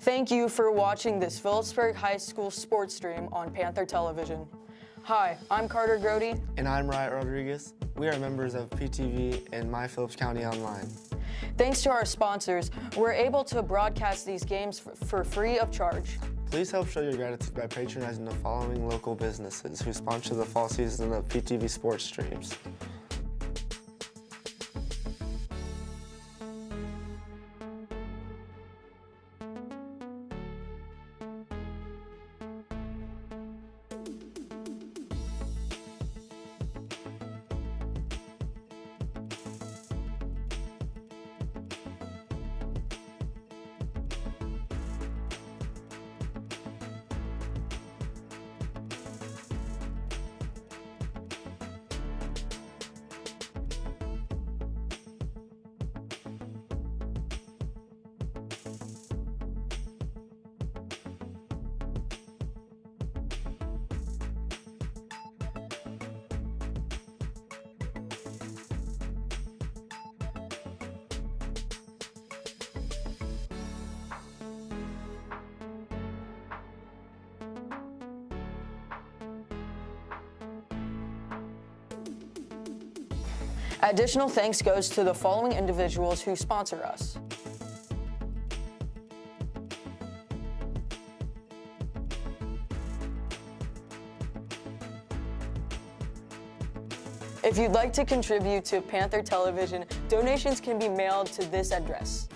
Thank you for watching this Phillipsburg High School sports stream on Panther Television. Hi, I'm Carter Grody. And I'm Riot Rodriguez. We are members of PTV and My Phillips County Online. Thanks to our sponsors, we're able to broadcast these games for free of charge. Please help show your gratitude by patronizing the following local businesses who sponsor the fall season of PTV sports streams. Additional thanks goes to the following individuals who sponsor us. If you'd like to contribute to Panther Television, donations can be mailed to this address.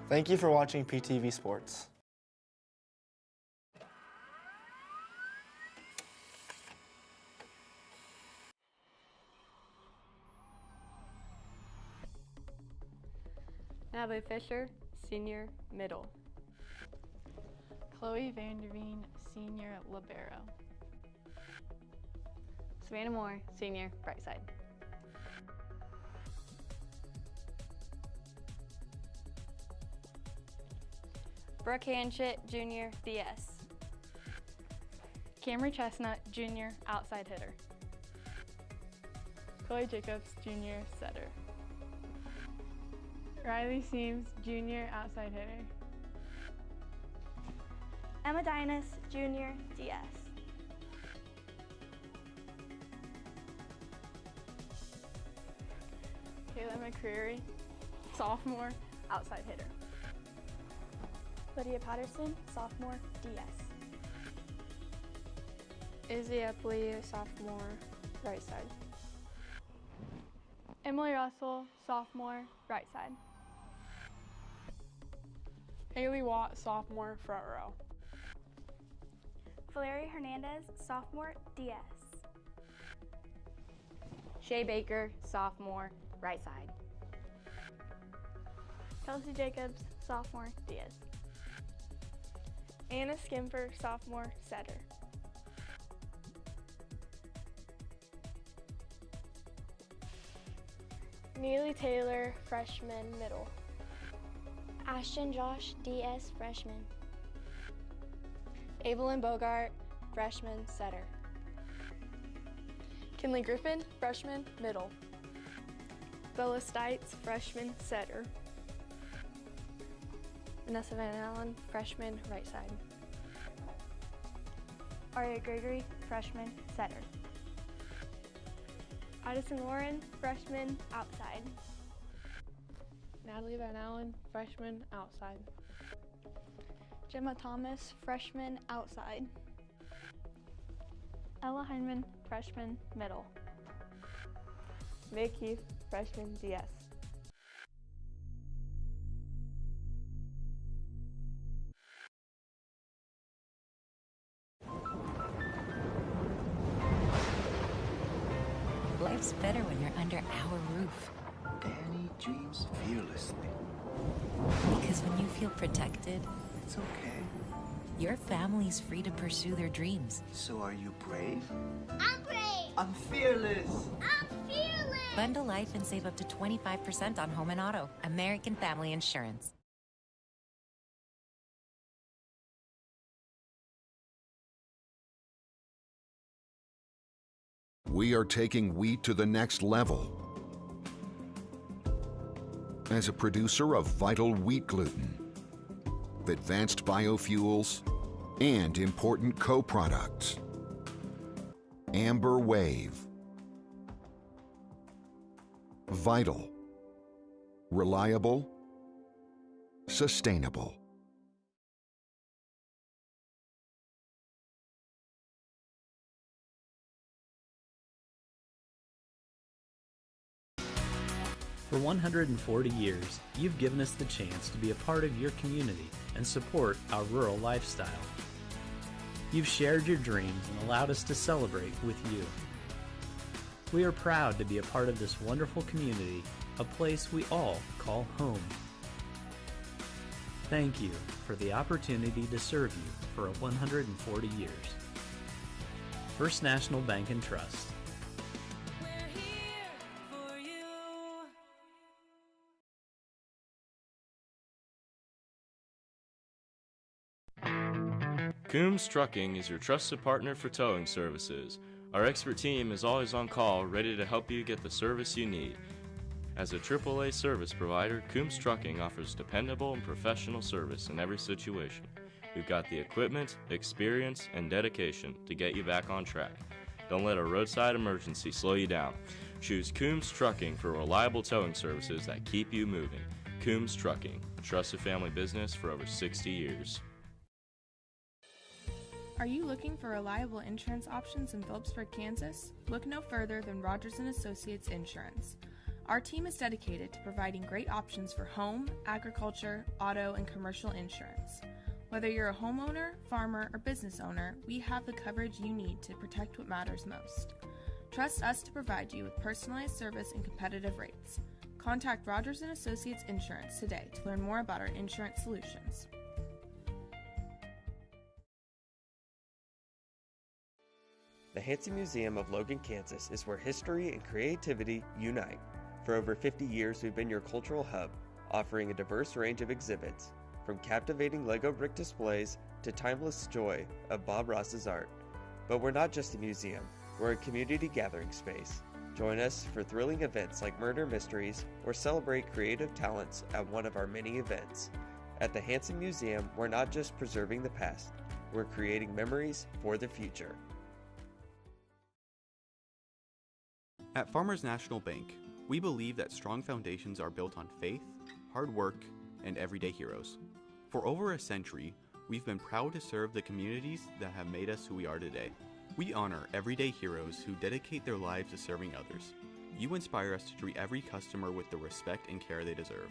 Thank you for watching PTV Sports. Natalie Fisher, Senior, Middle. Chloe Vanderveen, Senior, Libero. Savannah Moore, Senior, Right Side. Brooke Hanchett, Junior, DS. Camry Chestnut, Junior, Outside Hitter. Chloe Jacobs, Junior, Setter. Riley Seams, Junior, Outside Hitter. Emma Dinas, Junior, DS. Kayla McCreary, Sophomore, Outside Hitter. Lydia Patterson, Sophomore, DS. Izzy Epley, Sophomore, Right Side. Emily Russell, Sophomore, Right Side. Haley Watt, Sophomore, Front Row. Valeria Hernandez, Sophomore, DS. Shay Baker, Sophomore, Right Side. Kelsey Jacobs, Sophomore, DS. Anna Skimper, Sophomore, Setter. Neely Taylor, Freshman, Middle. Ashton Josh, DS, Freshman. Evelyn Bogart, Freshman, Setter. Kinley Griffin, Freshman, Middle. Bella Stites, Freshman, Setter. Vanessa Van Allen, Freshman, Right Side. Aria Gregory, Freshman, Setter. Addison Warren, Freshman, Outside. Natalie Van Allen, Freshman, Outside. Gemma Thomas, Freshman, Outside. Ella Heineman, Freshman, Middle. Meg Keith, Freshman, DS. Life's better when you're under our roof. Danny dreams fearlessly. Because when you feel protected, It's okay. your family's free to pursue their dreams. So are you brave? I'm brave! I'm fearless. I'm fearless! Bundle life and save up to 25% on home and auto. American Family Insurance. We are taking wheat to the next level. as a producer of vital wheat gluten, advanced biofuels, and important co-products. Amber Wave. Vital. Reliable. Sustainable. For 140 years, you've given us the chance to be a part of your community and support our rural lifestyle. You've shared your dreams and allowed us to celebrate with you. We are proud to be a part of this wonderful community, a place we all call home. Thank you for the opportunity to serve you for 140 years. First National Bank and Trust. Coombs Trucking is your trusted partner for towing services. Our expert team is always on call, ready to help you get the service you need. As a AAA service provider, Coombs Trucking offers dependable and professional service in every situation. We've got the equipment, experience, and dedication to get you back on track. Don't let a roadside emergency slow you down. Choose Coombs Trucking for reliable towing services that keep you moving. Coombs Trucking, a trusted family business for over 60 years. Are you looking for reliable insurance options in Phillipsburg, Kansas? Look no further than Rogers & Associates Insurance. Our team is dedicated to providing great options for home, agriculture, auto, and commercial insurance. Whether you're a homeowner, farmer, or business owner, we have the coverage you need to protect what matters most. Trust us to provide you with personalized service and competitive rates. Contact Rogers & Associates Insurance today to learn more about our insurance solutions. The Hansen Museum of Logan, Kansas is where history and creativity unite. For over 50 years, we've been your cultural hub, offering a diverse range of exhibits, from captivating Lego brick displays to timeless joy of Bob Ross's art. But we're not just a museum, we're a community gathering space. Join us for thrilling events like Murder Mysteries or celebrate creative talents at one of our many events. At the Hansen Museum, we're not just preserving the past, we're creating memories for the future. At Farmers National Bank, we believe that strong foundations are built on faith, hard work, and everyday heroes. For over a century, we've been proud to serve the communities that have made us who we are today. We honor everyday heroes who dedicate their lives to serving others. You inspire us to treat every customer with the respect and care they deserve.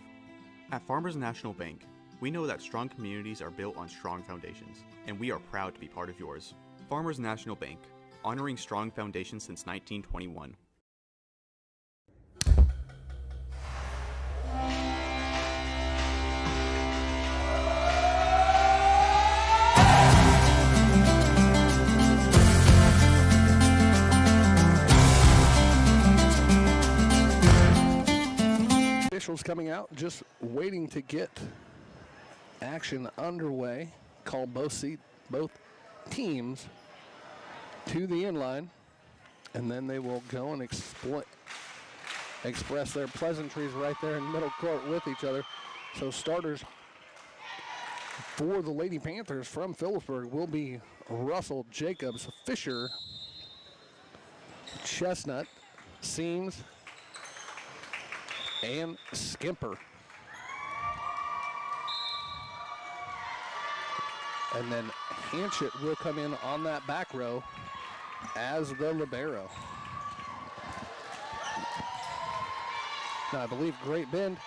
At Farmers National Bank, we know that strong communities are built on strong foundations, and we are proud to be part of yours. Farmers National Bank, honoring strong foundations since 1921. Officials coming out, just waiting to get action underway. Call both teams to the inline, and then they will go and express their pleasantries right there in middle court with each other. So starters for the Lady Panthers from Phillipsburg will be Russell, Jacobs, Fisher, Chestnut, Seams, and Skimper. And then Hanchett will come in on that back row as the libero. Now, I believe Great Bend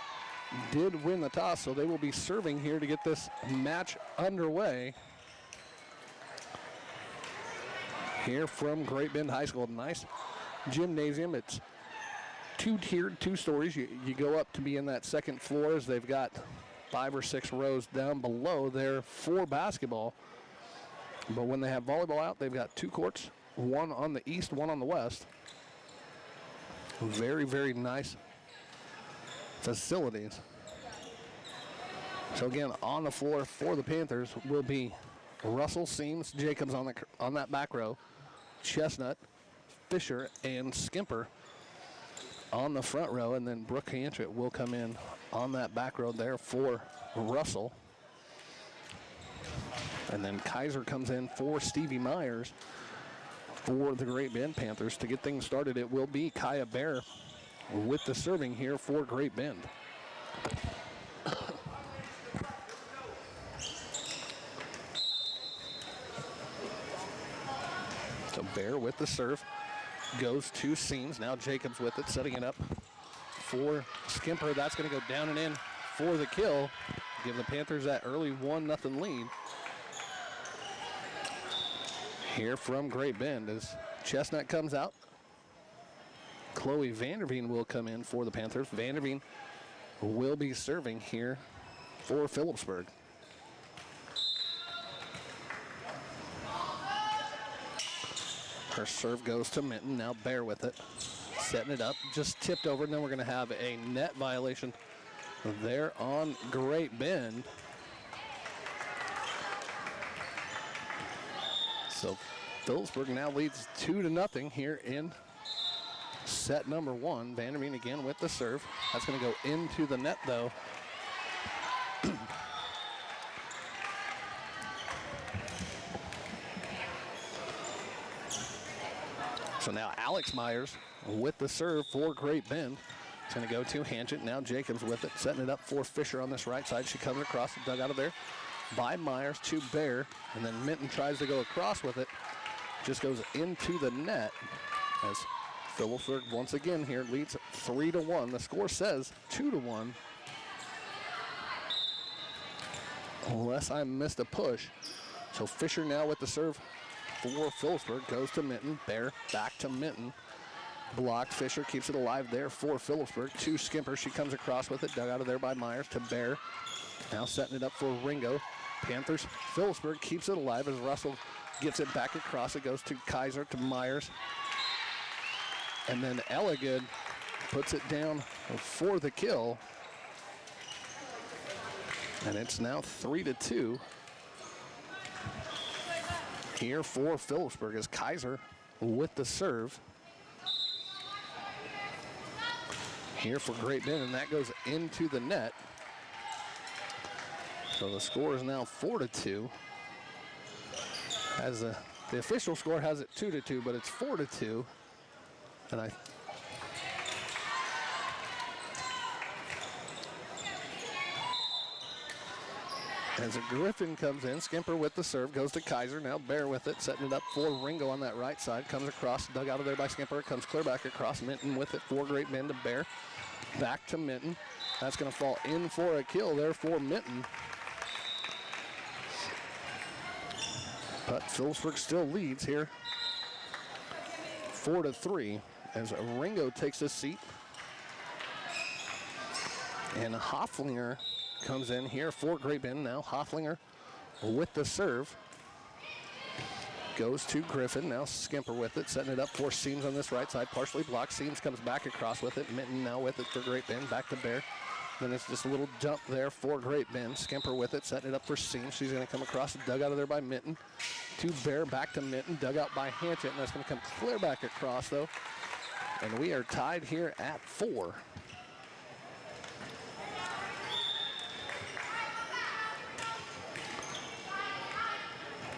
did win the toss, so they will be serving here to get this match underway. Here from Great Bend High School. Nice gymnasium. It's two-tiered, 2 stories. You go up to be in that second floor as they've got 5 or 6 rows down below there for basketball. But when they have volleyball out, they've got 2 courts, one on the east, one on the west. Very, very nice facilities. So again, on the floor for the Panthers will be Russell, Seams, Jacobs on that back row, Chestnut, Fisher, and Skimper on the front row, and then Brooke Hanchett will come in on that back row there for Russell. And then Kaiser comes in for Stevie Myers for the Great Bend Panthers. To get things started, it will be Kaya Bear with the serving here for Great Bend. So Bear with the serve, goes to Seams. Now Jacobs with it, setting it up for Skimper. That's going to go down and in for the kill. Give the Panthers that early 1-0 lead. Here from Great Bend as Chestnut comes out. Chloe Vanderveen will come in for the Panthers. Vanderveen will be serving here for Phillipsburg. Her serve goes to Minton. Now Bear with it. Setting it up. Just tipped over. And then we're going to have a net violation there on Great Bend. So Phillipsburg now leads 2-0 here in set number 1. Vanderveen again with the serve. That's going to go into the net though. So now Alex Myers with the serve for Great Bend. It's going to go to Hanchett. Now Jacobs with it, setting it up for Fisher on this right side. She comes across the dugout of there by Myers to Bear. And then Minton tries to go across with it. Just goes into the net as Phillipsburg once again here leads 3-1. The score says 2-1. Unless I missed a push. So Fisher now with the serve for Phillipsburg, goes to Minton. Bear back to Minton. Blocked. Fisher keeps it alive there for Phillipsburg. To Skimper. She comes across with it. Dug out of there by Myers to Bear. Now setting it up for Ringo. Panthers. Phillipsburg keeps it alive as Russell gets it back across. It goes to Kaiser to Myers. And then Elligood puts it down for the kill. And it's now 3-2. Here for Phillipsburg as Kaiser with the serve. Here for Great Bend, and that goes into the net. So the score is now 4-2. As the official score has it 2-2, but it's 4-2. And as a Griffin comes in, Skimper with the serve, goes to Kaiser. Now Bear with it, setting it up for Ringo on that right side. Comes across, dug out of there by Skimper. Comes clear back across. Minton with it for Great Bend to Bear. Back to Minton. That's going to fall in for a kill there for Minton. But Phillipsburg still leads here 4-3 as Ringo takes his seat. And Hofflinger comes in here for Great Bend. Now Hofflinger with the serve. Goes to Griffin. Now Skimper with it, setting it up for Seams on this right side. Partially blocked. Seams comes back across with it. Minton now with it for Great Bend. Back to Bear. Then it's just a little jump there for Great Bend. Skimper with it, setting it up for Seams. She's going to come across, dug out of there by Minton. To Bear, back to Minton. Dug out by Hanchett, and that's going to come clear back across, though. And we are tied here at 4.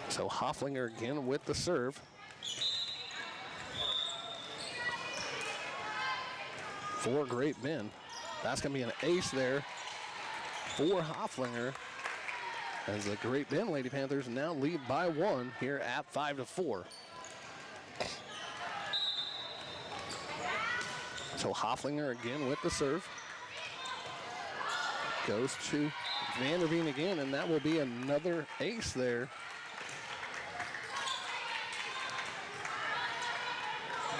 So Hofflinger again with the serve. For Great Bend. That's going to be an ace there for Hofflinger. As the Great Bend Lady Panthers now lead by 1 here at 5-4. So Hofflinger again with the serve. Goes to Vanderveen again, and that will be another ace there.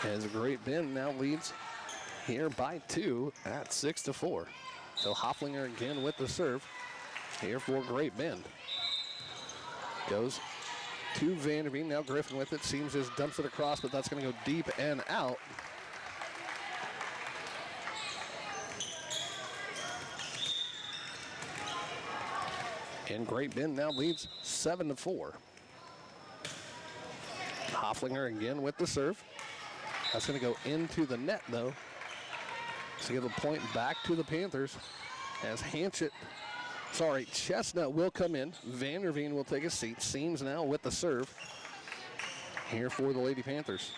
As Great Bend now leads here by 2 at 6-4. So Hofflinger again with the serve here for Great Bend. Goes to Vanderveen. Now Griffin with it. Seems just dumps it across, but that's going to go deep and out. And Great Bend now leads 7-4. Hofflinger again with the serve. That's going to go into the net, though. To give a point back to the Panthers. as Chestnut will come in. Vanderveen will take a seat. Seams now with the serve here for the Lady Panthers.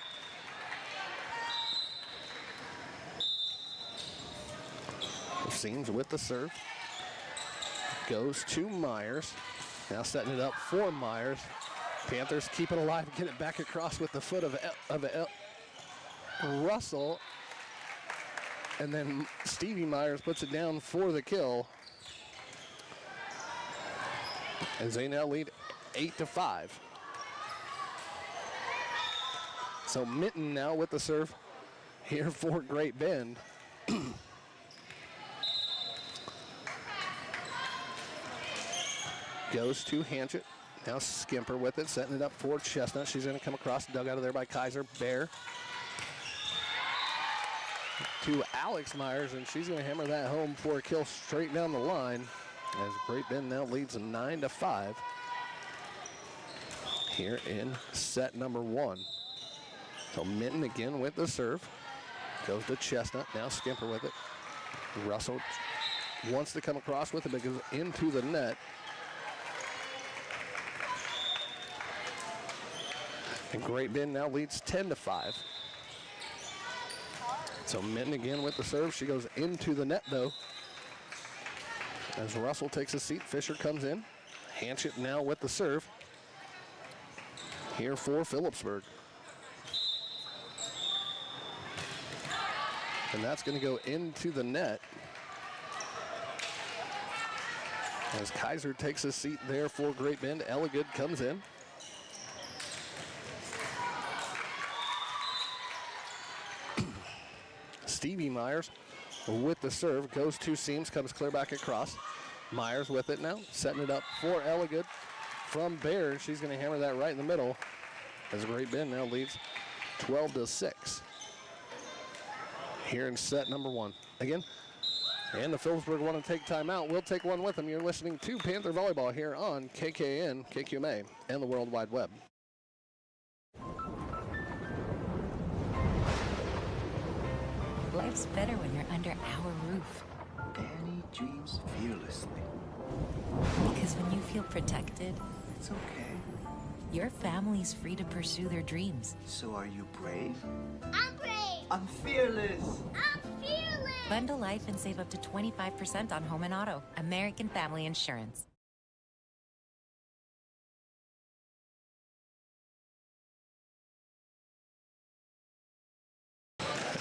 Seams with the serve. Goes to Myers. Now setting it up for Myers. Panthers keep it alive, get it back across with the foot of Russell. And then Stevie Myers puts it down for the kill. As they now lead 8-5. So Minton now with the serve here for Great Bend. Goes to Hanchett. Now Skimper with it, setting it up for Chestnut. She's going to come across, dug out of there by Kaiser. Bear to Alex Myers, and she's going to hammer that home for a kill straight down the line. As Great Bend now leads 9-5 here in set number 1. So Minton again with the serve. Goes to Chestnut, now Skimper with it. Russell wants to come across with it, but goes into the net. And Great Bend now leads 10-5. So Minton again with the serve. She goes into the net though. As Russell takes a seat, Fisher comes in. Hanchett now with the serve. Here for Phillipsburg. And that's going to go into the net. As Kaiser takes a seat there for Great Bend, Elligood comes in. Stevie Myers with the serve, goes to Seams, comes clear back across. Myers with it now, setting it up for Elligood from Bear. She's going to hammer that right in the middle as Great Bend now leads 12-6 here in set number 1. Again, and the Phillipsburg want to take timeout. We'll take one with them. You're listening to Panther Volleyball here on KKN, KQMA, and the World Wide Web. Life's better when you're under our roof. Danny dreams fearlessly. Because when you feel protected, It's okay. your family's free to pursue their dreams. So are you brave? I'm brave. I'm fearless. I'm fearless. Bundle life and save up to 25% on home and auto. American Family Insurance.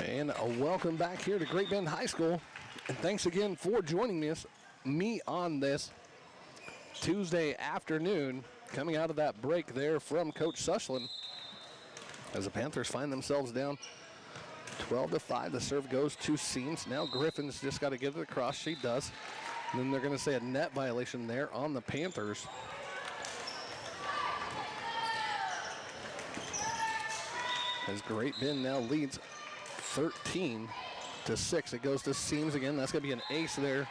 And a welcome back here to Great Bend High School. And thanks again for joining me on this Tuesday afternoon, coming out of that break there from Coach Sushland. As the Panthers find themselves down 12-5, the serve goes to Seams. Now Griffin's just got to get it across. She does. And then they're going to say a net violation there on the Panthers. As Great Bend now leads 13-6. It goes to Seams again. That's going to be an ace there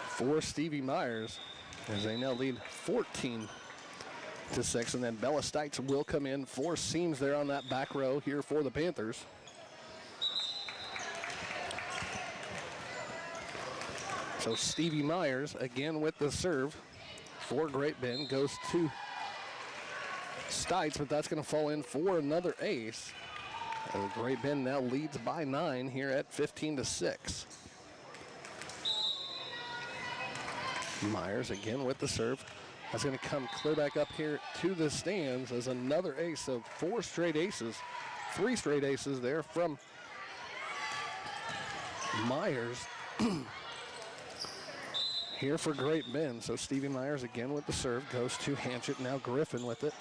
for Stevie Myers as they now lead 14-6. And then Bella Stites will come in for Seams there on that back row here for the Panthers. So Stevie Myers again with the serve for Great Bend. Goes to Stites, but that's going to fall in for another ace. And Great Bend now leads by 9 here at 15-6. Myers again with the serve. That's going to come clear back up here to the stands as another ace. So 3 straight aces there from Myers here for Great Bend. So Stevie Myers again with the serve, goes to Hanchett. Now Griffin with it.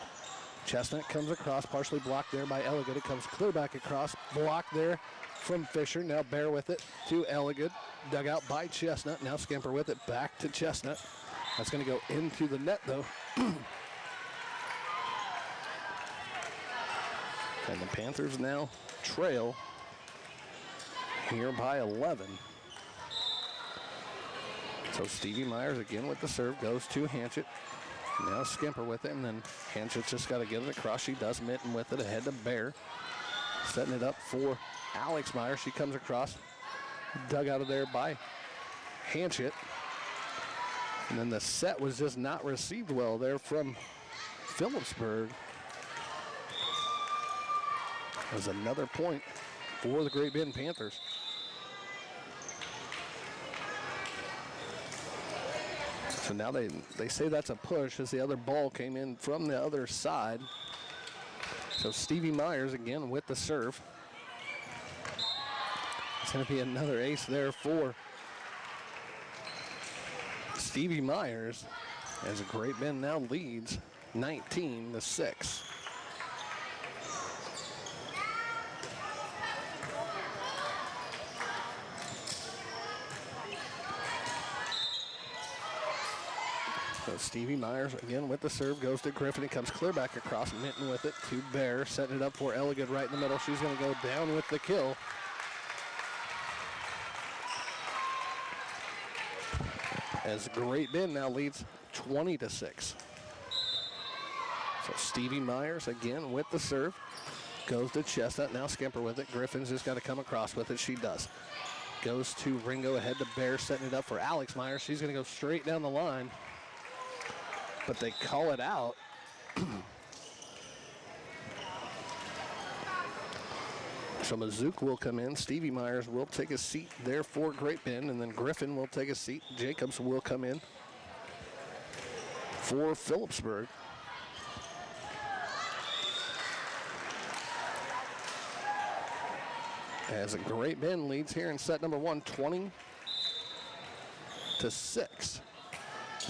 Chestnut comes across, partially blocked there by Elligood. It comes clear back across, blocked there from Fisher. Now Bear with it to Elligood. Dug out by Chestnut. Now Skimper with it back to Chestnut. That's going to go into the net though. And the Panthers now trail here by 11. So Stevie Myers again with the serve, goes to Hanchett. Now Skimper with it, and then Hanchett's just got to get it across. She does. Minton with it ahead to Bear. Setting it up for Alex Myers. She comes across, dug out of there by Hanchett. And then the set was just not received well there from Phillipsburg. There's another point for the Great Bend Panthers. So now they say that's a push as the other ball came in from the other side. So Stevie Myers again with the serve. It's going to be another ace there for Stevie Myers as Great Bend now leads 19-6. So Stevie Myers again with the serve, goes to Griffin. He comes clear back across, Minton with it to Bear, setting it up for Elligood right in the middle. She's going to go down with the kill. As Great Bend now leads 20-6. So Stevie Myers again with the serve, goes to Chestnut, now Skimper with it. Griffin's just got to come across with it. She does. Goes to Ringo ahead to Bear, setting it up for Alex Myers. She's going to go straight down the line, but they call it out. So Mazook will come in. Stevie Myers will take a seat there for Great Bend, and then Griffin will take a seat. Jacobs will come in for Phillipsburg. As Great Bend leads here in set number 1, 20-6.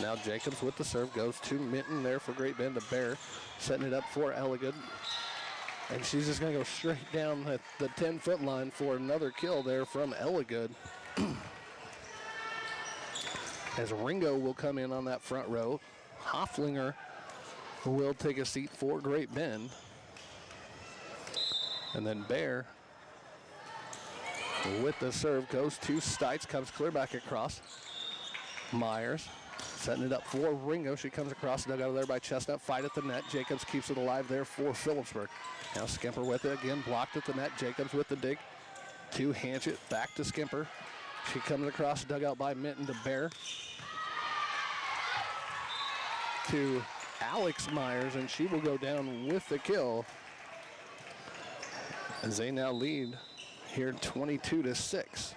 Now Jacobs with the serve, goes to Minton there for Great Bend to Bear, setting it up for Elligood. And she's just going to go straight down the 10-foot line for another kill there from Elligood. As Ringo will come in on that front row. Hofflinger will take a seat for Great Bend. And then Bear with the serve goes to Stites, comes clear back across. Myers setting it up for Ringo. She comes across, dug out of there by Chestnut. Fight at the net. Jacobs keeps it alive there for Phillipsburg. Now Skimper with it again, blocked at the net. Jacobs with the dig to Hanchett, back to Skimper. She comes across, dug out by Minton to Bear. To Alex Myers, and she will go down with the kill. As they now lead here 22-6.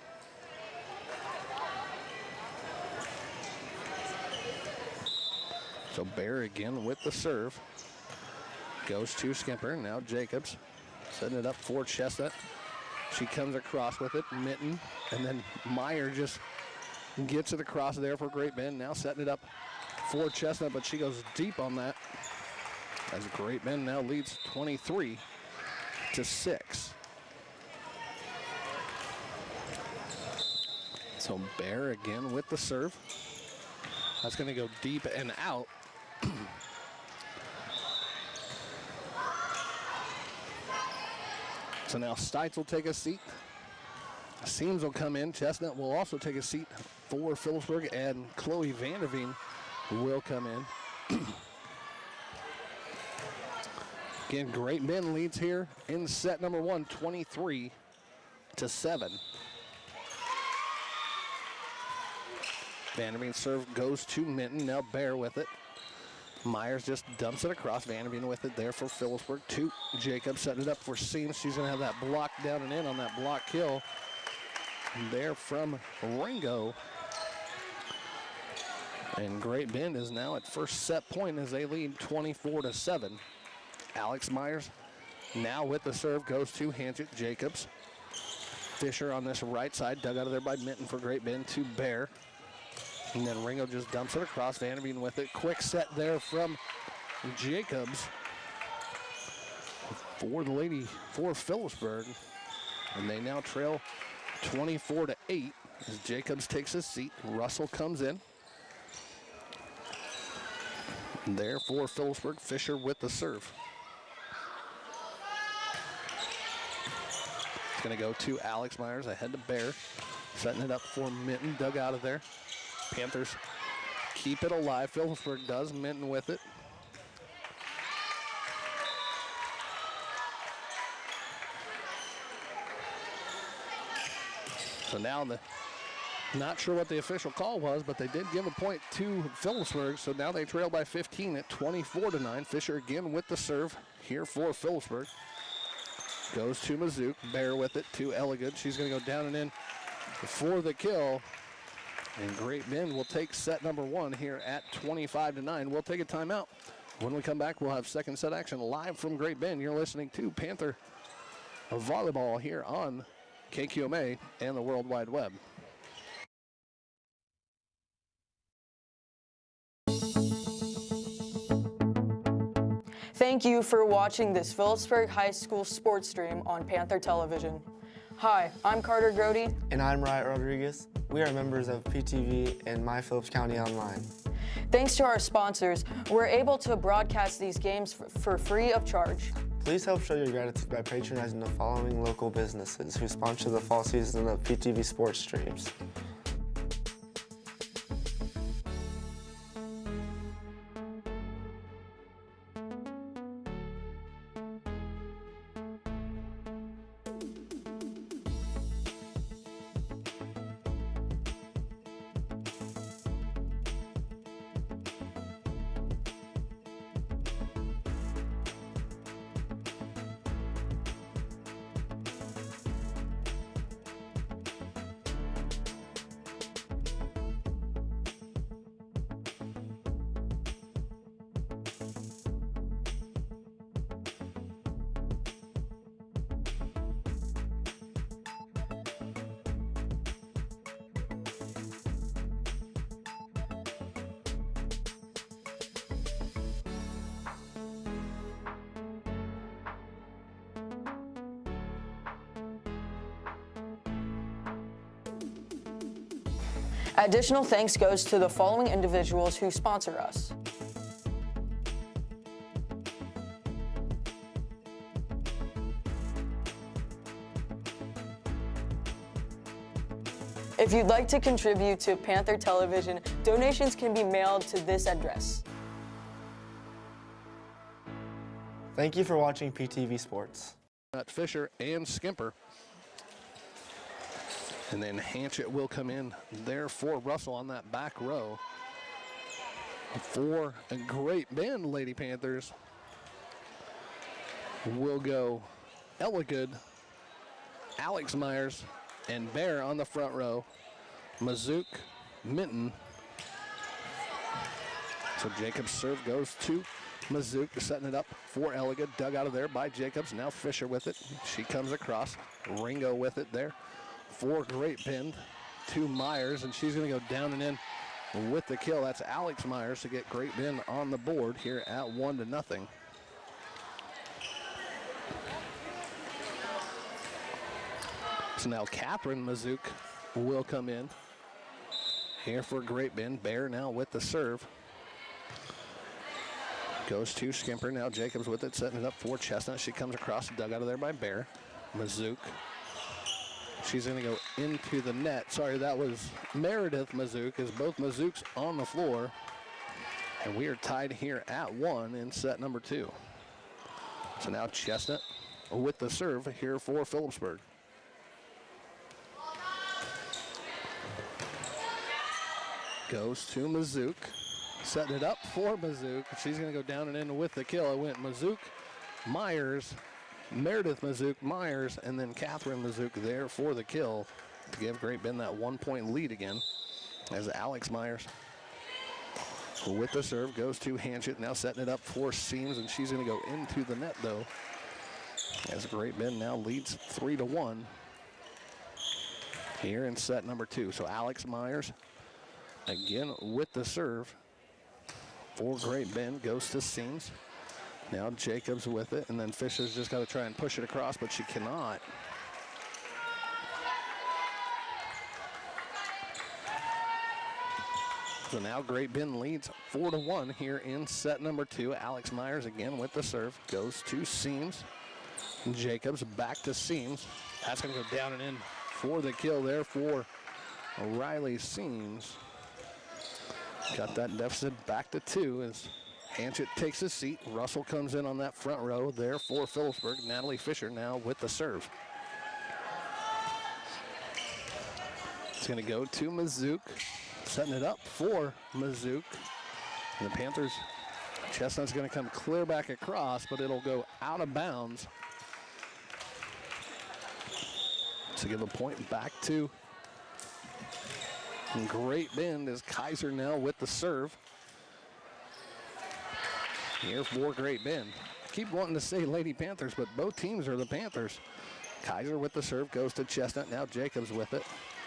So Bear again with the serve. Goes to Skimper. Now Jacobs setting it up for Chestnut. She comes across with it. Minton. And then Meyer just gets it across there for Great Bend. Now setting it up for Chestnut, but she goes deep on that. As Great Bend now leads 23-6. So Bear again with the serve. That's going to go deep and out. So now Stites will take a seat. Seams will come in. Chestnut will also take a seat for Phillipsburg, and Chloe Vanderveen will come in. Again, Great Bend leads here in set number 1, 23-7. Vanderveen's serve goes to Minton. Now Bear with it. Myers just dumps it across. Vanderveen with it there for Phillipsburg. To Jacobs, setting it up for Seams. She's going to have that block down and in on that block kill. There from Ringo. And Great Bend is now at first set point as they lead 24-7. Alex Myers now with the serve goes to Hanchett. Jacobs. Fisher on this right side, dug out of there by Minton for Great Bend to Bear. And then Ringo just dumps it across. Vanderveen with it. Quick set there from Jacobs for the lady for Phillipsburg. And they now trail 24-8 as Jacobs takes his seat. Russell comes in. There for Phillipsburg. Fisher with the serve. It's going to go to Alex Myers ahead to Bear. Setting it up for Minton. Dug out of there. Panthers keep it alive. Phillipsburg does. Minton with it. So now Not sure what the official call was, but they did give a point to Phillipsburg, so now they trail by 15 at 24-9. Fisher again with the serve here for Phillipsburg. Goes to Mazook. Bear with it to Elegant. She's going to go down and in for the kill. And Great Bend will take set number 1 here at 25-9. We'll take a timeout. When we come back, we'll have second set action live from Great Bend. You're listening to Panther Volleyball here on KQMA and the World Wide Web. Thank you for watching this Phillipsburg High School sports stream on Panther Television. Hi, I'm Carter Grody. And I'm Riot Rodriguez. We are members of PTV and My Phillips County Online. Thanks to our sponsors, we're able to broadcast these games for free of charge. Please help show your gratitude by patronizing the following local businesses who sponsor the fall season of PTV sports streams. Additional thanks goes to the following individuals who sponsor us. If you'd like to contribute to Panther Television, donations can be mailed to this address. Thank you for watching PTV Sports. Fisher and Skimper. And then Hanchett will come in there for Russell on that back row. For a Great Bend Lady Panthers will go Elligood, Alex Myers, and Bear on the front row. Mazook, Minton. So Jacobs' serve goes to Mazook, setting it up for Elligood. Dug out of there by Jacobs. Now Fisher with it. She comes across. Ringo with it there for Great Bend to Myers, and she's going to go down and in with the kill. That's Alex Myers to get Great Bend on the board here at 1-0. So now Catherine Mazook will come in here for Great Bend. Bear now with the serve. Goes to Skimper. Now Jacobs with it, setting it up for Chestnut. She comes across, dug out of there by Bear. Mazook. She's going to go into the net. Sorry, that was Meredith Mazook, as both Mazooks on the floor. And we are tied here at 1 in set number 2. So now Chestnut with the serve here for Phillipsburg. Goes to Mazook. Setting it up for Mazook. She's going to go down and in with the kill. It went Mazook, Myers, Meredith Mazook, Myers, and then Catherine Mazook there for the kill to give Great Bend that 1-point lead again. As Alex Myers with the serve goes to Hanchett. Now setting it up for Seams, and she's going to go into the net though. As Great Bend now leads 3-1 here in set number 2. So Alex Myers again with the serve for Great Bend, goes to Seams. Now Jacobs with it, and then Fisher's just got to try and push it across, but she cannot. So now Great Bend leads 4-1 here in set number 2. Alex Myers again with the serve, goes to Seams. Jacobs back to Seams. That's going to go down and in for the kill there for Riley Seams. Got that deficit back to 2 as Hanchett takes his seat. Russell comes in on that front row there for Phillipsburg. Natalie Fisher now with the serve. It's going to go to Mazook, setting it up for Mazook. And the Panthers, Chestnut's going to come clear back across, but it'll go out of bounds. To give a point back to Great Bend as Kaiser now with the serve. Here for Great Bend. I keep wanting to say Lady Panthers, but both teams are the Panthers. Kaiser with the serve goes to Chestnut. Now Jacobs with it.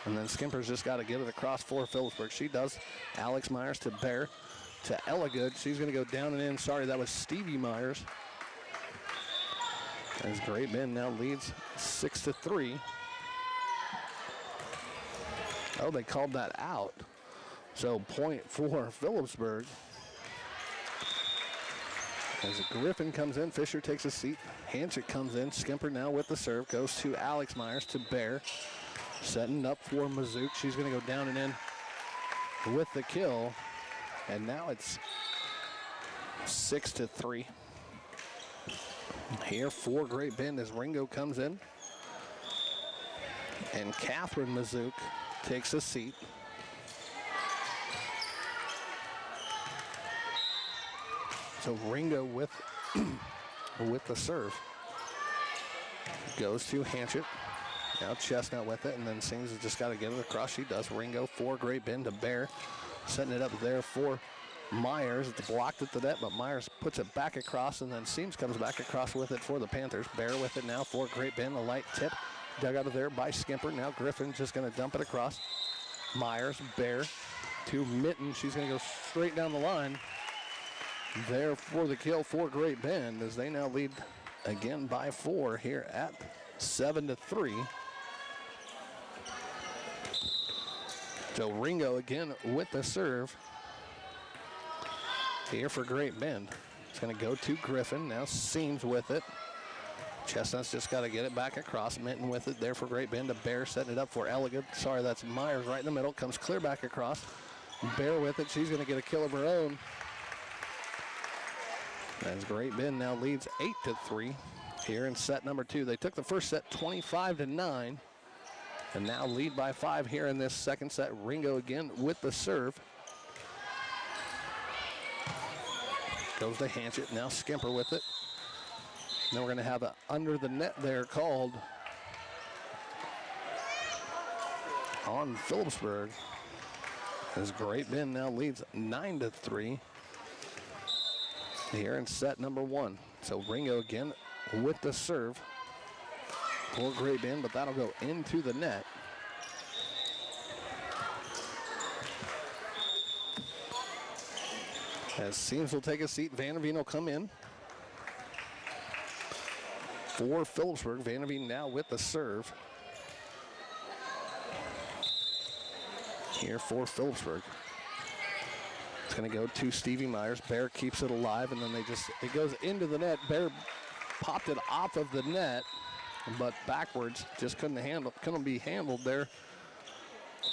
And then Skimper's just got to get it across for Phillipsburg. She does. Alex Myers to Bear to Elligood. She's going to go down and in. Sorry, that was Stevie Myers. As Great Bend now leads 6-3. Oh, they called that out. So point for Phillipsburg. As Griffin comes in, Fisher takes a seat. Hanchett comes in. Skimper now with the serve. Goes to Alex Myers to Bear. Setting up for Mazook. She's going to go down and in with the kill. And now it's 6-3. Here for Great Bend as Ringo comes in. And Catherine Mazook takes a seat. So Ringo with the serve. Goes to Hanchett. Now Chestnut with it, and then Sings has just got to get it across. She does. Ringo for Great Bend to Bear. Setting it up there for Myers. It's blocked at the net, but Myers puts it back across, and then Seams comes back across with it for the Panthers. Bear with it now for Great Bend. A light tip. Dug out of there by Skimper. Now Griffin just going to dump it across. Myers, Bear to Mitten. She's going to go straight down the line. There for the kill for Great Bend as they now lead again by 4 here at 7-3. So Ringo again with the serve here for Great Bend. It's going to go to Griffin. Now Seams with it. Chestnut's just got to get it back across. Minton with it there for Great Bend. A Bear setting it up for Elligood. Sorry, that's Myers right in the middle. Comes clear back across. Bear with it. She's going to get a kill of her own. As Great Bend now leads 8-3 here in set number 2. They took the first set 25-9 and now lead by 5 here in this second set. Ringo again with the serve. Goes to Hanchett. Now Skimper with it. Then we're going to have an under the net there called on Phillipsburg as Great Bend now leads 9-3 here in set number 1. So Ringo again with the serve for Great Bend, but that'll go into the net. As Seams will take a seat, Vanderveen will come in. For Phillipsburg, Vanderveen now with the serve. Here for Phillipsburg. It's going to go to Stevie Myers. Bear keeps it alive, and then it goes into the net. Bear popped it off of the net, but backwards. Just couldn't be handled there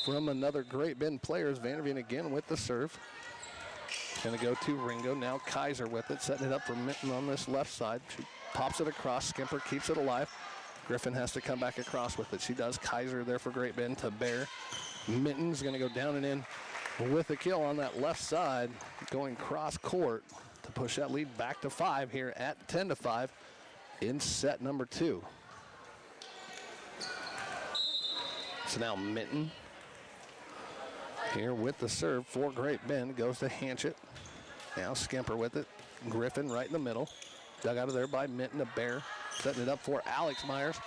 from another Great Bend player. Vanderveen again with the serve. Going to go to Ringo. Now Kaiser with it, setting it up for Minton on this left side. She pops it across. Skimper keeps it alive. Griffin has to come back across with it. She does. Kaiser there for Great Bend to Bear. Minton's going to go down and in with a kill on that left side, going cross court to push that lead back to 5 here at 10-5 in set number 2. So now Minton here with the serve for Great Bend. Goes to Hanchett. Now Skimper with it. Griffin right in the middle. Dug out of there by Minton. A Bear setting it up for Alex Myers.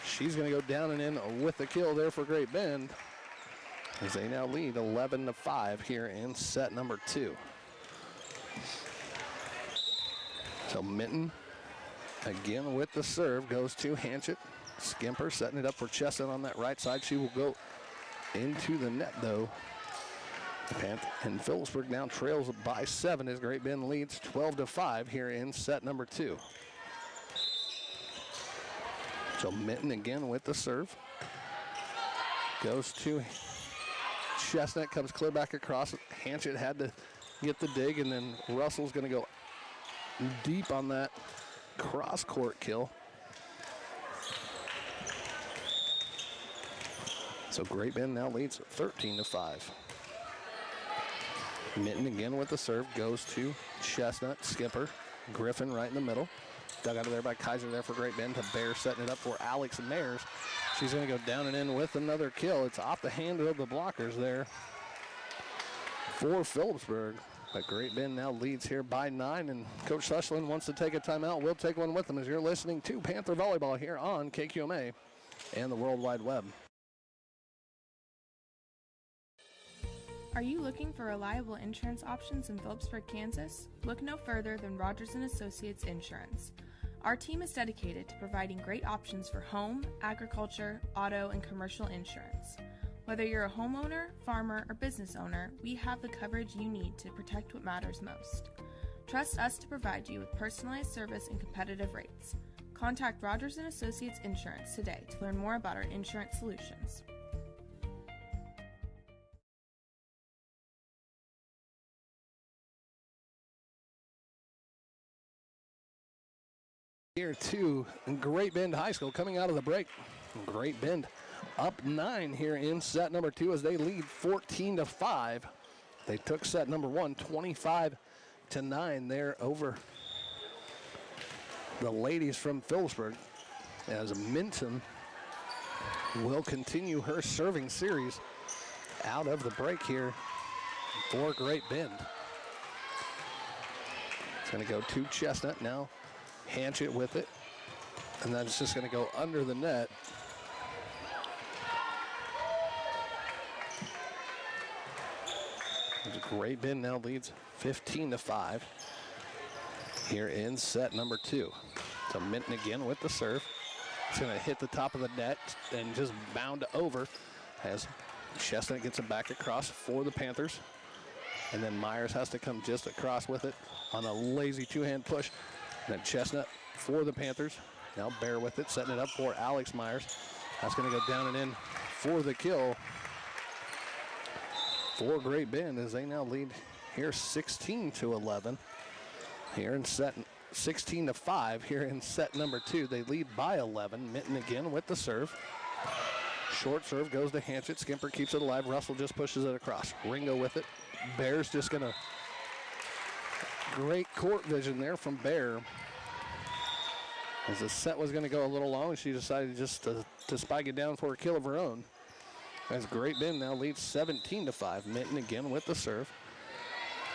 She's going to go down and in with the kill there for Great Bend as they now lead 11-5 here in set number 2. So Minton again with the serve goes to Hanchett. Skimper setting it up for Chestnut on that right side. She will go into the net though. And Phillipsburg now trails by 7 as Great Bend leads 12-5 here in set number 2. So Minton again with the serve. Goes to Chestnut, comes clear back across. Hanchett had to get the dig, and then Russell's going to go deep on that cross-court kill. So Great Bend now leads 13-5. Minton again with the serve, goes to Chestnut, Skipper, Griffin right in the middle. Dug out of there by Kaiser there for Great Bend to Bear, setting it up for Alex Mayers. She's going to go down and in with another kill. It's off the hand of the blockers there for Phillipsburg. But Great Bend now leads here by 9, and Coach Sushland wants to take a timeout. We'll take one with them as you're listening to Panther Volleyball here on KQMA and the World Wide Web. Are you looking for reliable insurance options in Phillipsburg, Kansas? Look no further than Rogers & Associates Insurance. Our team is dedicated to providing great options for home, agriculture, auto, and commercial insurance. Whether you're a homeowner, farmer, or business owner, we have the coverage you need to protect what matters most. Trust us to provide you with personalized service and competitive rates. Contact Rogers & Associates Insurance today to learn more about our insurance solutions. Here to Great Bend High School coming out of the break. Great Bend up 9 here in set number 2 as they lead 14-5. They took set number 1 25-9 there over the ladies from Phillipsburg, as Minton will continue her serving series out of the break here for Great Bend. It's going to go to Chestnut now. Hanchett with it, and then it's just going to go under the net. Great Bend now leads 15-5 here in set number 2. So Minton again with the serve. It's going to hit the top of the net and just bound over as Chestnut gets it back across for the Panthers. And then Myers has to come just across with it on a lazy two-hand push. Then Chestnut for the Panthers. Now Bear with it, setting it up for Alex Myers. That's going to go down and in for the kill for Great Bend as they now lead here 16-11. Here in set 16-5 here in set number 2. They lead by 11. Minton again with the serve. Short serve goes to Hanchett. Skimper keeps it alive. Russell just pushes it across. Ringo with it. Bear's just going to... Great court vision there from Bear. As the set was going to go a little long, she decided just to spike it down for a kill of her own. As Great Bend now leads 17-5. Minton again with the serve.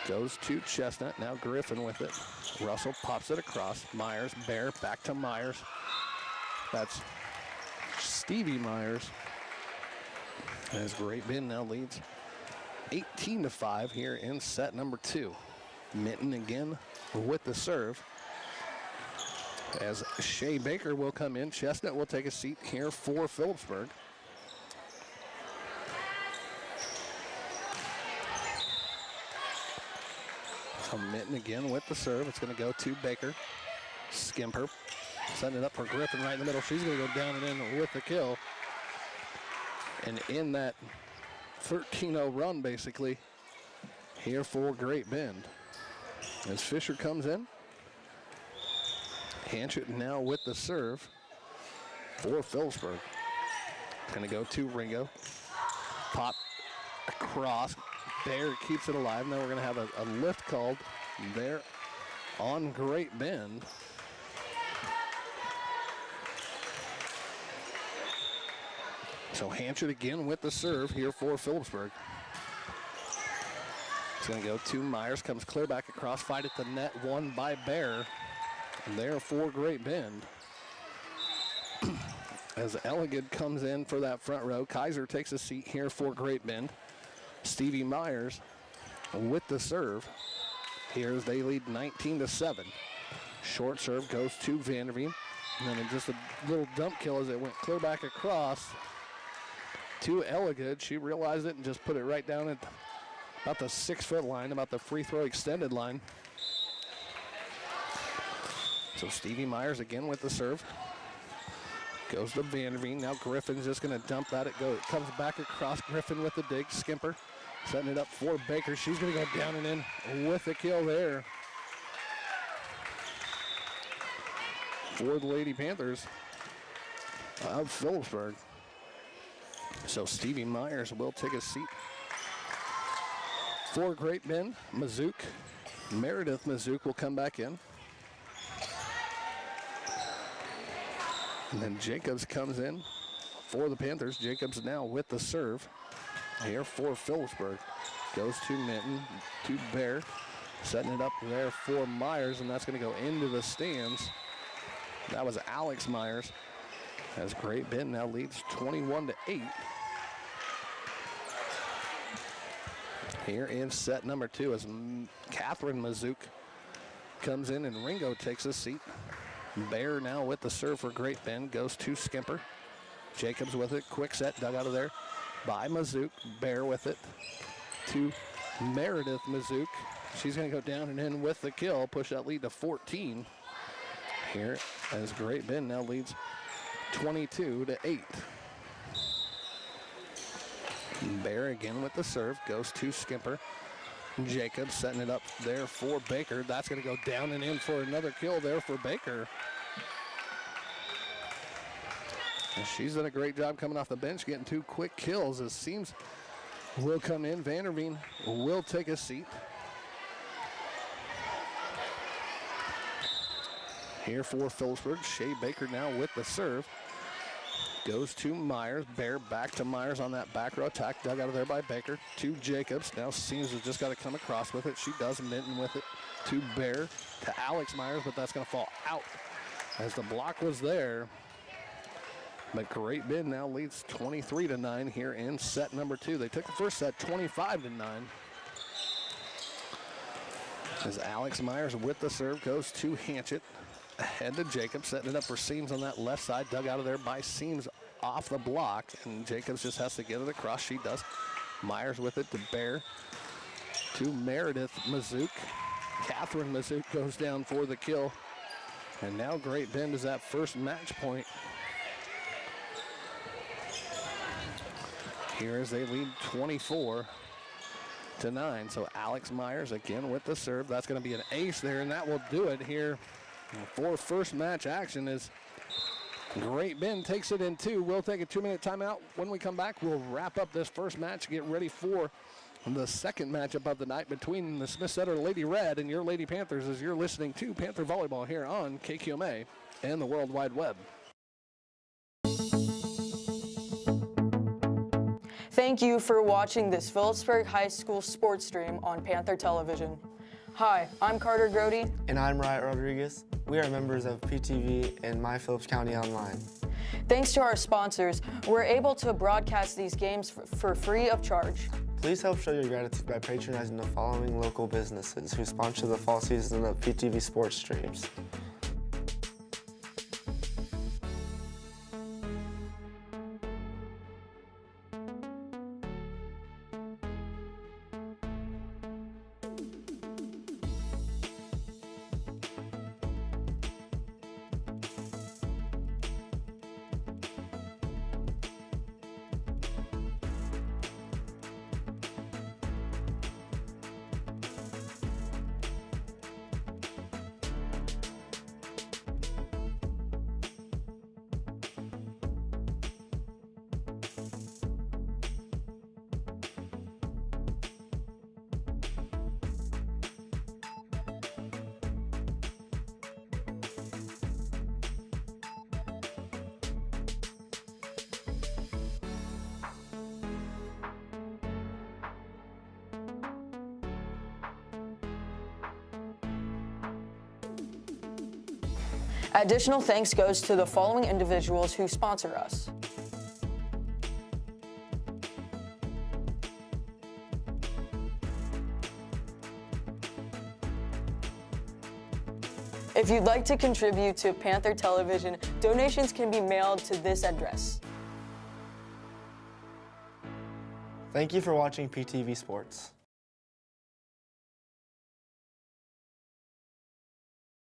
Goes to Chestnut. Now Griffin with it. Russell pops it across. Myers, Bear, back to Myers. That's Stevie Myers. As Great Bend now leads 18-5 here in set number 2. Minton again with the serve. As Shea Baker will come in, Chestnut will take a seat here for Phillipsburg. So Minton again with the serve. It's going to go to Baker. Skimper setting it up for Griffin right in the middle. She's going to go down and in with the kill. And in that 13-0 run, basically, here for Great Bend. As Fisher comes in. Hanchett now with the serve for Phillipsburg. Going to go to Ringo. Pop across. Bear keeps it alive. Now we're going to have a lift called there on Great Bend. So Hanchett again with the serve here for Phillipsburg. It's going to go to Myers. Comes clear back across. Fight at the net. Won by Bear. And there for Great Bend. As Elegant comes in for that front row. Kaiser takes a seat here for Great Bend. Stevie Myers with the serve. Here as they lead 19-7. Short serve goes to Vanderveen. And then just a little dump kill as it went clear back across to Elegant. She realized it and just put it right down at about the 6-foot line, about the free throw extended line. So Stevie Myers again with the serve. Goes to Vanderveen. Now Griffin's just going to dump that. It comes back across. Griffin with the dig. Skimper setting it up for Baker. She's going to go down and in with the kill there for the Lady Panthers of Phillipsburg. So Stevie Myers will take a seat. For Great Bend, Mazook. Meredith Mazook will come back in. And then Jacobs comes in for the Panthers. Jacobs now with the serve. Here for Phillipsburg. Goes to Minton, to Bear. Setting it up there for Myers, and that's going to go into the stands. That was Alex Myers. As Great Bend now leads 21-8. Here in set number 2 as Catherine Mazook comes in and Ringo takes a seat. Bear now with the serve for Great Bend, goes to Skimper. Jacobs with it, quick set, dug out of there by Mazook. Bear with it to Meredith Mazook. She's going to go down and in with the kill, push that lead to 14. Here as Great Bend now leads 22-8. Bear again with the serve, goes to Skimper. Jacobs setting it up there for Baker. That's going to go down and in for another kill there for Baker. And she's done a great job coming off the bench, getting 2 quick kills as Seams will come in. Vanderveen will take a seat. Here for Phillipsburg, Shea Baker now with the serve. Goes to Myers. Bear back to Myers on that back row attack. Dug out of there by Baker. To Jacobs. Now Seams has just got to come across with it. She does. Minton with it. To Bear. To Alex Myers, but that's going to fall out as the block was there. But Great Bend now leads 23-9 here in set number 2. They took the first set 25-9. As Alex Myers with the serve goes to Hanchett. Ahead to Jacobs, setting it up for Seams on that left side. Dug out of there by Seams off the block, and Jacobs just has to get it across. She does. Myers with it to Bear. To Meredith Mazook. Catherine Mazook goes down for the kill. And now Great Bend is at first match point. Here as they lead 24-9. So Alex Myers again with the serve. That's going to be an ace there, and that will do it here for first match action as Great Bend takes it in 2. We'll take a 2-minute timeout. When we come back, we'll wrap up this first match, get ready for the second matchup of the night between the Smith Center Lady Red and your Lady Panthers as you're listening to Panther Volleyball here on KQMA and the World Wide Web. Thank you for watching this Phillipsburg High School sports stream on Panther Television. Hi, I'm Carter Grody. And I'm Riot Rodriguez. We are members of PTV and My Phillips County Online. Thanks to our sponsors, we're able to broadcast these games for free of charge. Please help show your gratitude by patronizing the following local businesses who sponsor the fall season of PTV sports streams. Additional thanks goes to the following individuals who sponsor us. If you'd like to contribute to Panther Television, donations can be mailed to this address. Thank you for watching PTV Sports.